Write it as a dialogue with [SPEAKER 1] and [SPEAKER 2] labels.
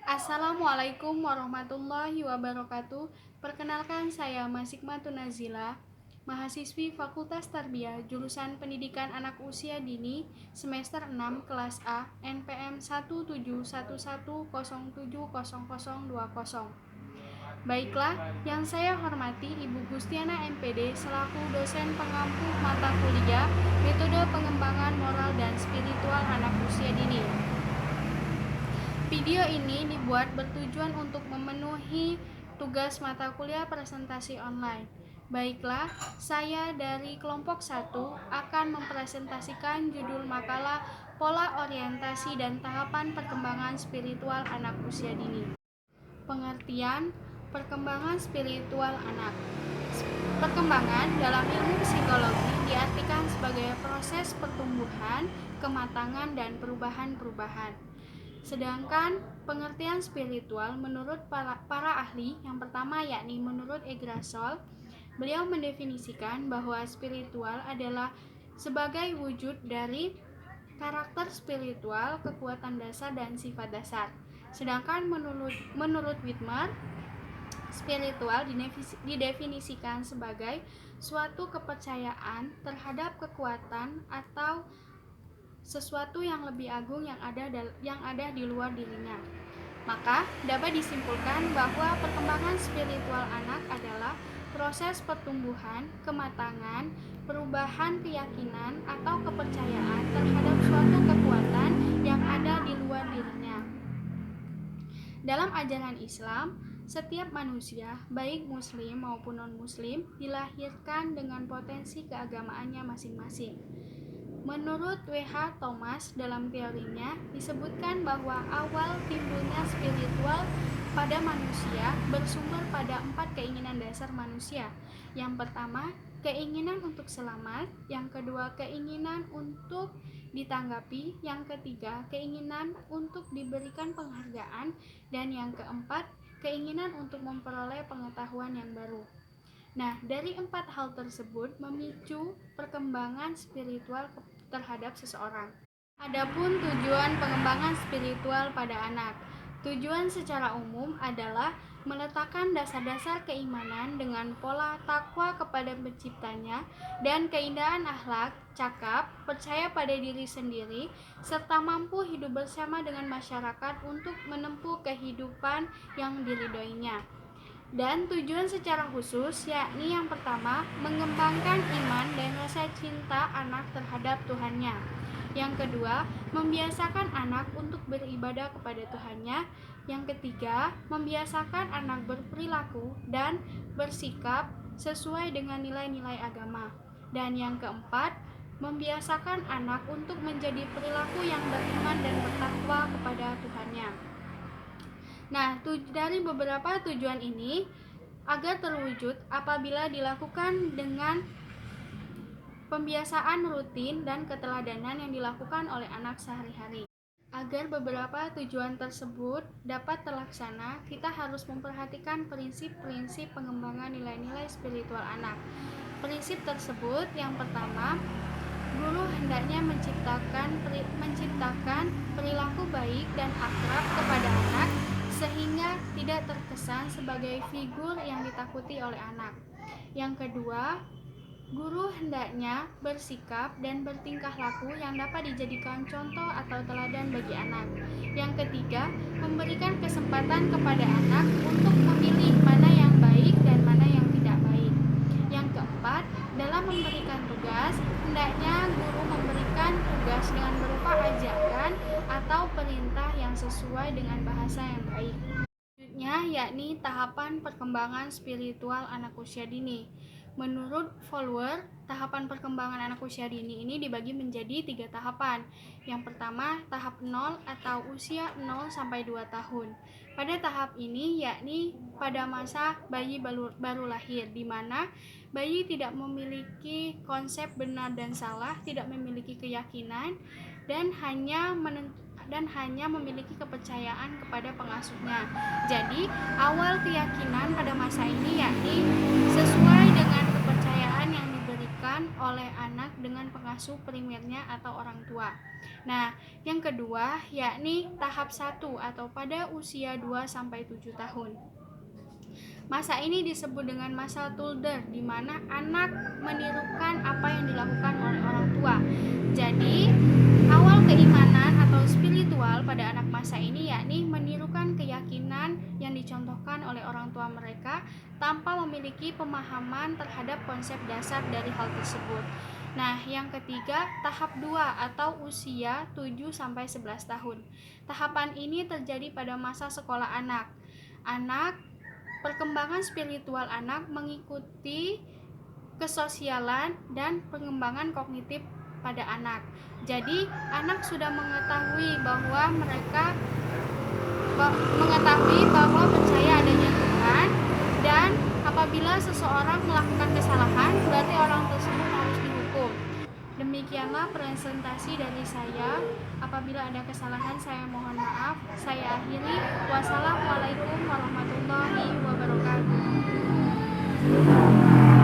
[SPEAKER 1] Assalamualaikum warahmatullahi wabarakatuh. Perkenalkan, saya Masikmatun Nazila, mahasiswi Fakultas Tarbiyah jurusan Pendidikan Anak Usia Dini semester 6 kelas A NPM 171107020. Baiklah, yang saya hormati Ibu Gustiana MPD selaku dosen pengampu mata kuliah Metode Pengembangan Moral dan Spiritual Anak Usia Dini. Video ini dibuat bertujuan untuk memenuhi tugas mata kuliah presentasi online. Baiklah, saya dari kelompok 1 akan mempresentasikan judul makalah Pola Orientasi dan Tahapan Perkembangan Spiritual Anak Usia Dini. Pengertian perkembangan spiritual anak. Perkembangan dalam ilmu psikologi diartikan sebagai proses pertumbuhan, kematangan, dan perubahan-perubahan. Sedangkan pengertian spiritual menurut para ahli, yang pertama yakni menurut Egrasol, beliau mendefinisikan bahwa spiritual adalah sebagai wujud dari karakter spiritual, kekuatan dasar, dan sifat dasar. Sedangkan menurut Whitmer, spiritual didefinisikan sebagai suatu kepercayaan terhadap kekuatan atau sesuatu yang lebih agung yang ada di luar dirinya. Maka dapat disimpulkan bahwa perkembangan spiritual anak adalah proses pertumbuhan, kematangan, perubahan keyakinan atau kepercayaan terhadap suatu kekuatan yang ada di luar dirinya. Dalam ajaran Islam, setiap manusia, baik muslim maupun non-muslim, dilahirkan dengan potensi keagamaannya masing-masing. Menurut W.H. Thomas, dalam teorinya disebutkan bahwa awal timbulnya spiritual pada manusia bersumber pada 4 keinginan dasar manusia. Yang pertama, keinginan untuk selamat. Yang kedua, keinginan untuk ditanggapi. Yang ketiga, keinginan untuk diberikan penghargaan. Dan yang keempat, keinginan untuk memperoleh pengetahuan yang baru. Nah, dari 4 hal tersebut memicu perkembangan spiritual terhadap seseorang. Adapun tujuan pengembangan spiritual pada anak. Tujuan secara umum adalah meletakkan dasar-dasar keimanan dengan pola takwa kepada penciptanya dan keindahan akhlak, cakap, percaya pada diri sendiri, serta mampu hidup bersama dengan masyarakat untuk menempuh kehidupan yang diridhoinya. Dan tujuan secara khusus yakni yang pertama, mengembangkan iman dan rasa cinta anak terhadap Tuhannya. Yang kedua, membiasakan anak untuk beribadah kepada Tuhannya. Yang ketiga, membiasakan anak berperilaku dan bersikap sesuai dengan nilai-nilai agama. Dan yang keempat, membiasakan anak untuk menjadi perilaku yang beriman dan bertakwa kepada Tuhannya. Nah, dari beberapa tujuan ini agar terwujud apabila dilakukan dengan pembiasaan rutin dan keteladanan yang dilakukan oleh anak sehari-hari. Agar beberapa tujuan tersebut dapat terlaksana, kita harus memperhatikan prinsip-prinsip pengembangan nilai-nilai spiritual anak. Prinsip tersebut yang pertama, guru hendaknya menciptakan perilaku baik dan akrab kepada anak sehingga tidak terkesan sebagai figur yang ditakuti oleh anak. Yang kedua, guru hendaknya bersikap dan bertingkah laku yang dapat dijadikan contoh atau teladan bagi anak. Yang ketiga, memberikan kesempatan kepada anak untuk memilih mana yang baik dan mana yang tidak baik. Yang keempat, dalam memberikan tugas, hendaknya guru memberikan tugas dengan berupa ajakan atau perintah yang sesuai dengan bahasa yang baik. Selanjutnya yakni tahapan perkembangan spiritual anak usia dini. Menurut Fowler, tahapan perkembangan anak usia dini ini dibagi menjadi 3 tahapan. Yang pertama, tahap 0 atau usia 0 sampai 2 tahun. Pada tahap ini yakni pada masa bayi baru lahir, di mana bayi tidak memiliki konsep benar dan salah, tidak memiliki keyakinan, dan hanya memiliki kepercayaan kepada pengasuhnya. Jadi, awal keyakinan pada masa ini yakni sesuai dengan kepercayaan yang diberikan dilakukan oleh anak dengan pengasuh primernya atau orang tua. Nah, yang kedua yakni tahap 1 atau pada usia 2-7 tahun. Masa ini disebut dengan masa toddler, di mana anak menirukan apa yang dilakukan oleh orang tua. Jadi, awal keimanan atau spiritual pada anak masa ini yakni menirukan keyakinan yang dicontohkan oleh orang tua mereka tanpa memiliki pemahaman terhadap konsep dasar dari hal tersebut. Nah, yang ketiga, tahap 2 atau usia 7-11 tahun. Tahapan ini terjadi pada masa sekolah anak. Perkembangan spiritual anak mengikuti kesosialan dan pengembangan kognitif pada anak. Jadi, anak sudah mengetahui bahwa percaya adanya Tuhan, dan apabila seseorang melakukan kesalahan, berarti orang tersebut harus dihukum. Demikianlah presentasi dari saya. Apabila ada kesalahan, saya mohon maaf. Saya akhiri. Wassalamualaikum